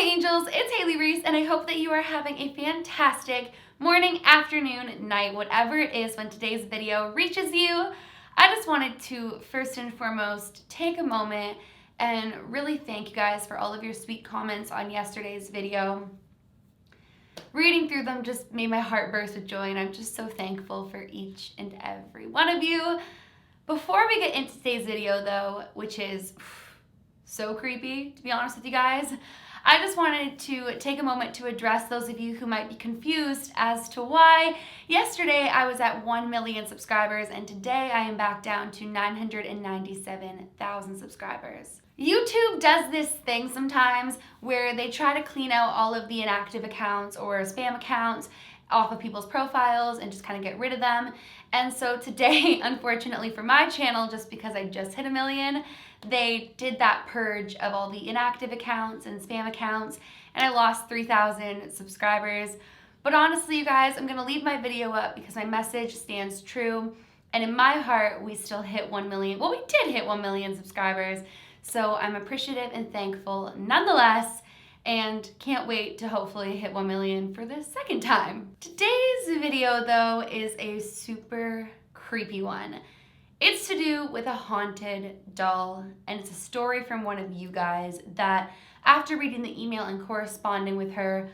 angels, it's Hailey Reese, and I hope that you are having a fantastic morning, afternoon, night, whatever it is when today's video reaches you. I just wanted to first and foremost take a moment and really thank you guys for all of your sweet comments on yesterday's video. Reading through them just made my heart burst with joy, and I'm just so thankful for each and every one of you. Before we get into today's video though, which is so creepy, to be honest with you guys, I just wanted to take a moment to address those of you who might be confused as to why yesterday I was at 1 million subscribers and today I am back down to 997,000 subscribers. YouTube does this thing sometimes where they try to clean out all of the inactive accounts or spam accounts off of people's profiles and just kind of get rid of them. And so today, unfortunately for my channel, just because I just hit 1 million, they did that purge of all the inactive accounts and spam accounts, and I lost 3,000 subscribers. But honestly, you guys, I'm gonna leave my video up because my message stands true. And in my heart, we still hit 1 million. Well, we did hit 1 million subscribers. So I'm appreciative and thankful nonetheless, and can't wait to hopefully hit 1 million for the second time. Today's video though is a super creepy one. It's to do with a haunted doll, and it's a story from one of you guys that after reading the email and corresponding with her,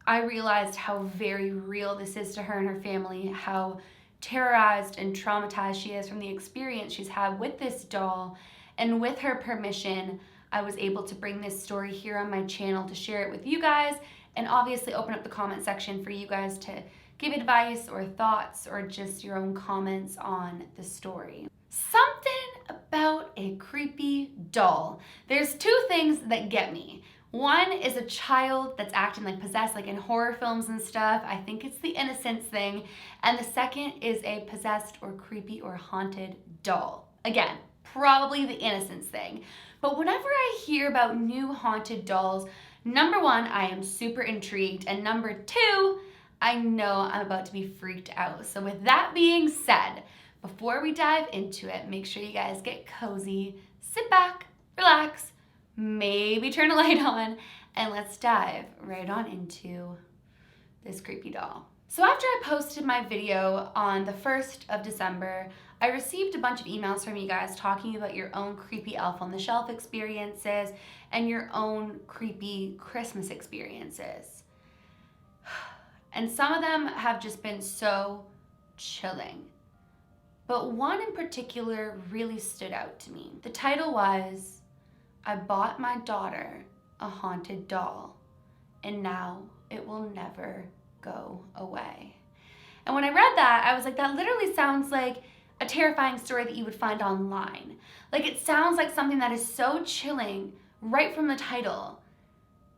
I realized how very real this is to her and her family, how terrorized and traumatized she is from the experience she's had with this doll. And with her permission, I was able to bring this story here on my channel to share it with you guys, and obviously open up the comment section for you guys to give advice or thoughts or just your own comments on the story. Something about a creepy doll. There's two things that get me. One is a child that's acting like possessed, like in horror films and stuff. I think it's the innocence thing. And the second is a possessed or creepy or haunted doll. Again, probably the innocence thing. But whenever I hear about new haunted dolls, number one, I am super intrigued. And number two, I know I'm about to be freaked out. So with that being said, before we dive into it, make sure you guys get cozy, sit back, relax, maybe turn a light on, and let's dive right on into this creepy doll. So after I posted my video on the 1st of December, I received a bunch of emails from you guys talking about your own creepy elf on the shelf experiences and your own creepy Christmas experiences. And some of them have just been so chilling. But one in particular really stood out to me. The title was, "I bought my daughter a haunted doll, and now it will never go away." And when I read that, I was like, that literally sounds like a terrifying story that you would find online. Like, it sounds like something that is so chilling right from the title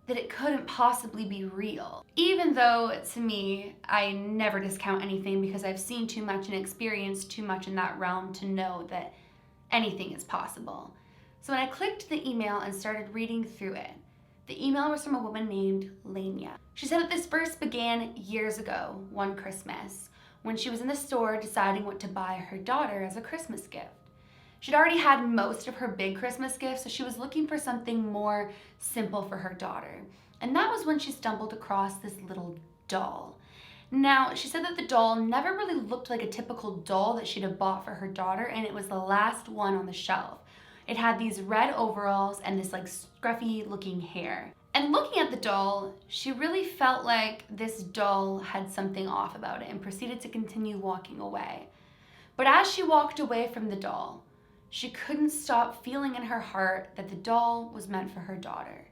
that it couldn't possibly be real. Even though, to me, I never discount anything because I've seen too much and experienced too much in that realm to know that anything is possible. So when I clicked the email and started reading through it, the email was from a woman named Lania. She said that this first began years ago, one Christmas, when she was in the store deciding what to buy her daughter as a Christmas gift. She'd already had most of her big Christmas gifts, so she was looking for something more simple for her daughter. And that was when she stumbled across this little doll. Now, she said that the doll never really looked like a typical doll that she'd have bought for her daughter, and it was the last one on the shelf. It had these red overalls and this like scruffy looking hair. And looking at the doll, she really felt like this doll had something off about it and proceeded to continue walking away. But as she walked away from the doll, she couldn't stop feeling in her heart that the doll was meant for her daughter.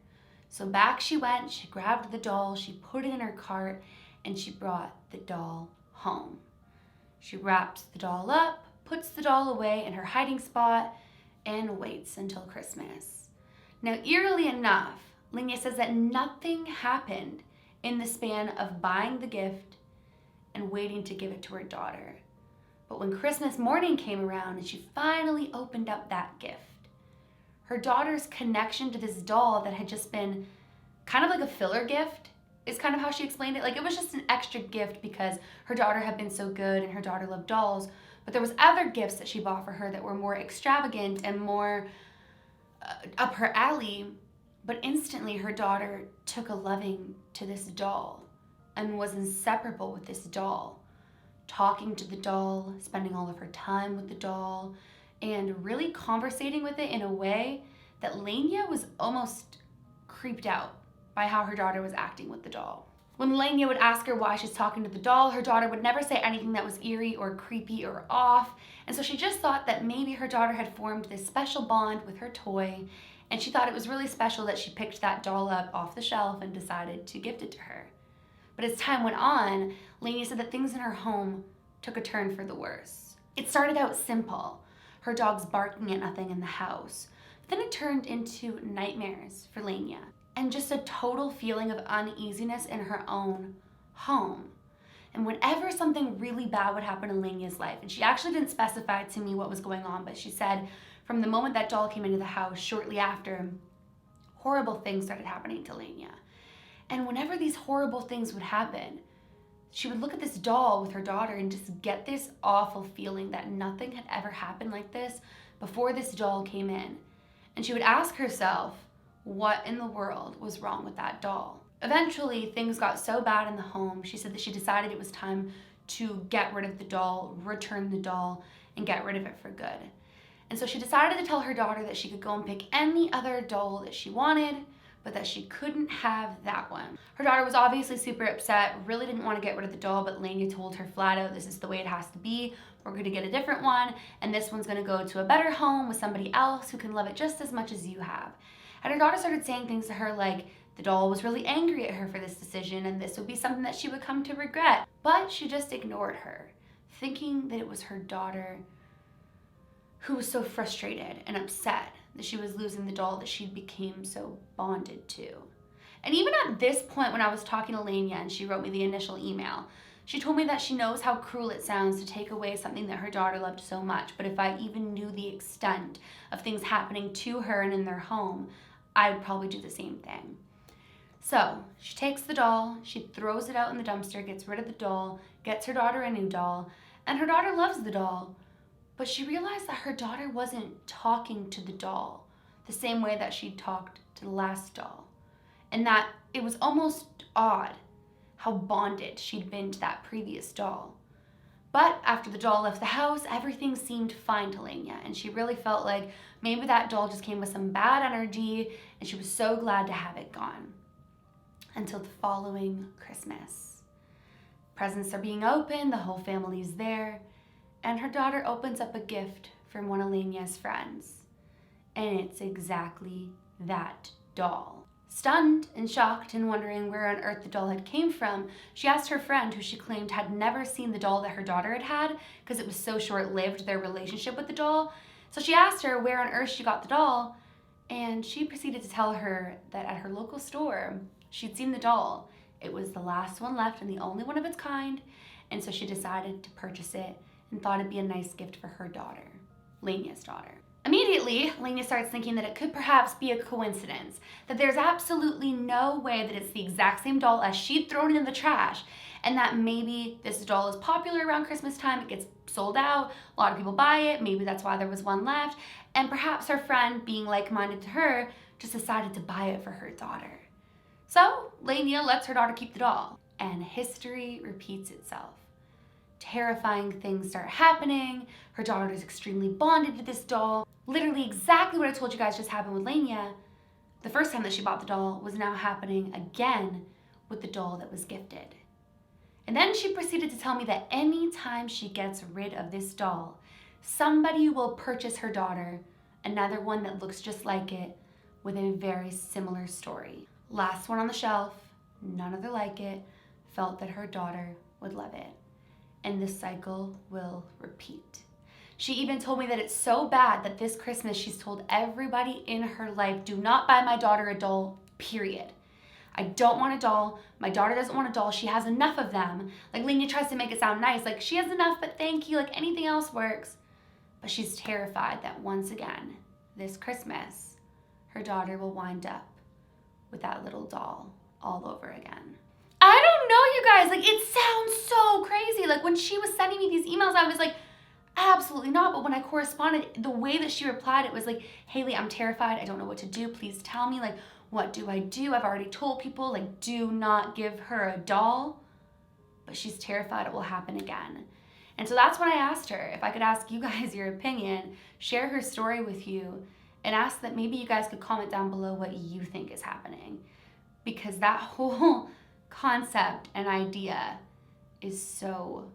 So back she went, she grabbed the doll, she put it in her cart, and she brought the doll home. She wraps the doll up, puts the doll away in her hiding spot, and waits until Christmas. Now, eerily enough, Lania says that nothing happened in the span of buying the gift and waiting to give it to her daughter. But when Christmas morning came around and she finally opened up that gift, her daughter's connection to this doll that had just been kind of like a filler gift is kind of how she explained it. Like, it was just an extra gift because her daughter had been so good and her daughter loved dolls, but there was other gifts that she bought for her that were more extravagant and more up her alley. But instantly her daughter took a loving to this doll and was inseparable with this doll, talking to the doll, spending all of her time with the doll, and really conversating with it in a way that Lania was almost creeped out by how her daughter was acting with the doll. When Lania would ask her why she's talking to the doll, her daughter would never say anything that was eerie or creepy or off, and so she just thought that maybe her daughter had formed this special bond with her toy, and she thought it was really special that she picked that doll up off the shelf and decided to gift it to her. But as time went on, Lania said that things in her home took a turn for the worse. It started out simple, her dogs barking at nothing in the house. But then it turned into nightmares for Lania and just a total feeling of uneasiness in her own home. And whenever something really bad would happen in Lania's life, and she actually didn't specify to me what was going on, but she said from the moment that doll came into the house, shortly after, horrible things started happening to Lania. And whenever these horrible things would happen, she would look at this doll with her daughter and just get this awful feeling that nothing had ever happened like this before this doll came in. And she would ask herself, what in the world was wrong with that doll? Eventually, things got so bad in the home, she said that she decided it was time to get rid of the doll, return the doll, and get rid of it for good. And so she decided to tell her daughter that she could go and pick any other doll that she wanted, but that she couldn't have that one. Her daughter was obviously super upset, really didn't want to get rid of the doll, but Lania told her flat out, this is the way it has to be. We're going to get a different one, and this one's going to go to a better home with somebody else who can love it just as much as you have. And her daughter started saying things to her like the doll was really angry at her for this decision, and this would be something that she would come to regret. But she just ignored her, thinking that it was her daughter who was so frustrated and upset that she was losing the doll that she became so bonded to. And even at this point when I was talking to Lania and she wrote me the initial email, she told me that she knows how cruel it sounds to take away something that her daughter loved so much, but if I even knew the extent of things happening to her and in their home, I'd probably do the same thing. So she takes the doll, she throws it out in the dumpster, gets rid of the doll, gets her daughter a new doll, and her daughter loves the doll. But she realized that her daughter wasn't talking to the doll the same way that she talked to the last doll. And that it was almost odd how bonded she'd been to that previous doll. But after the doll left the house, everything seemed fine to Lania, and she really felt like maybe that doll just came with some bad energy, and she was so glad to have it gone. Until the following Christmas. Presents are being opened, the whole family's there, and her daughter opens up a gift from one of Lania's friends. And it's exactly that doll. Stunned and shocked and wondering where on earth the doll had came from, she asked her friend, who she claimed had never seen the doll that her daughter had because it was so short-lived, their relationship with the doll. So she asked her where on earth she got the doll, and she proceeded to tell her that at her local store, she'd seen the doll. It was the last one left and the only one of its kind, and so she decided to purchase it and thought it'd be a nice gift for her daughter, Lania's daughter. Immediately, Lania starts thinking that it could perhaps be a coincidence, that there's absolutely no way that it's the exact same doll as she'd thrown in the trash, and that maybe this doll is popular around Christmas time, it gets sold out, a lot of people buy it, maybe that's why there was one left, and perhaps her friend, being like-minded to her, just decided to buy it for her daughter. So, Lania lets her daughter keep the doll, and history repeats itself. Terrifying things start happening, her daughter is extremely bonded to this doll. Literally exactly what I told you guys just happened with Lania, the first time that she bought the doll, was now happening again with the doll that was gifted. And then she proceeded to tell me that anytime she gets rid of this doll, somebody will purchase her daughter another one that looks just like it with a very similar story. Last one on the shelf, none other like it, felt that her daughter would love it. And this cycle will repeat. She even told me that it's so bad that this Christmas she's told everybody in her life, do not buy my daughter a doll, period. I don't want a doll. My daughter doesn't want a doll. She has enough of them. Like Lania tries to make it sound nice, like she has enough, but thank you, like anything else works. But she's terrified that once again, this Christmas, her daughter will wind up with that little doll all over again. I don't know, you guys, like it sounds so crazy. Like when she was sending me these emails, I was like, absolutely not. But when I corresponded, the way that she replied, it was like, Hailey, I'm terrified. I don't know what to do. Please tell me, like, What do I do? I've already told people, like, do not give her a doll. But she's terrified it will happen again. And so that's when I asked her if I could ask you guys your opinion, share her story with you, and ask that maybe you guys could comment down below what you think is happening. Because that whole concept and idea is so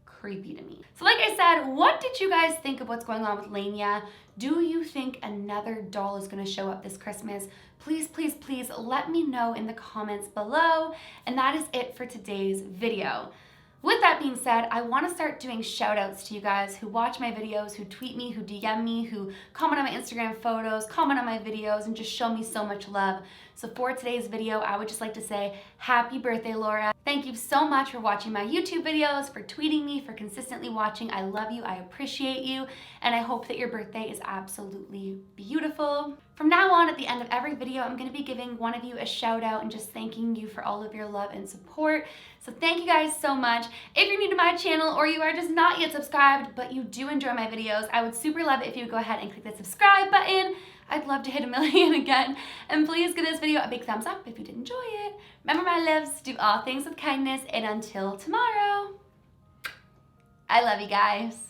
creepy to me. So like I said, what did you guys think of what's going on with Lania? Do you think another doll is going to show up this Christmas? Please, please, please let me know in the comments below. And that is it for today's video. With that being said, I want to start doing shout outs to you guys who watch my videos, who tweet me, who DM me, who comment on my Instagram photos, comment on my videos, and just show me so much love. So for today's video, I would just like to say happy birthday, Laura. Thank you so much for watching my YouTube videos, for tweeting me, for consistently watching. I love you, I appreciate you, and I hope that your birthday is absolutely beautiful. From now on, at the end of every video, I'm going to be giving one of you a shout out and just thanking you for all of your love and support. So thank you guys so much. If you're new to my channel or you are just not yet subscribed, but you do enjoy my videos, I would super love it if you would go ahead and click the subscribe button. I'd love to hit 1 million again. And please give this video a big thumbs up if you did enjoy it. Remember, my loves, do all things with kindness, and until tomorrow, I love you guys.